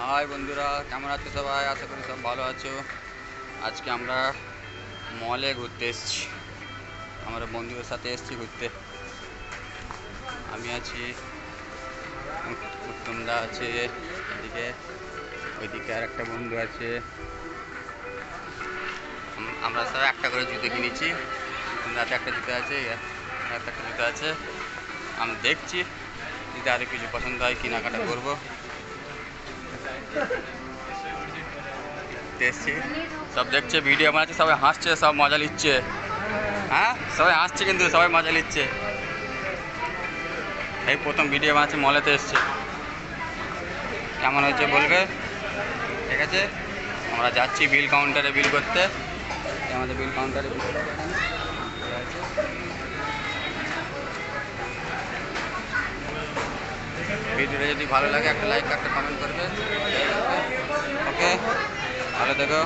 High বন্ধুরা, কেমন আছো সবাই? আশা করি সব ভালো আছো। আজকে আমরা মলে ঘুরতে এসেছি। আমরা বন্ধুদের সাথে এসেছি ঘুরতে। আমি আছি, উত্তমদা আছে এদিকে, ওইদিকে আর একটা বন্ধু আছে। আমরা সব একটা করে জুতো কিনেছি। উত্তমদাতে একটা জুতো আছে, একটা জুতো আছে। আমি দেখছি যদি আরও কিছু পছন্দ হয় কেনাকাটা করবো। এসছি, সব দেখছে, ভিডিও বানাচ্ছে, সবাই হাসছে, সব মজা নিচ্ছে। হ্যাঁ, সবাই হাসছে কিন্তু সবাই মজা নিচ্ছে। এই প্রথম ভিডিও বানাচ্ছে, মলেতে এসছে। কেমন হয়েছে বলবে, ঠিক আছে? আমরা যাচ্ছি বিল কাউন্টারে বিল করতে। আমাদের বিল কাউন্টারে ভিডিওটা যদি ভালো লাগে একটা লাইক একটা কমেন্ট করবে। ওকে, ভালো থেকো।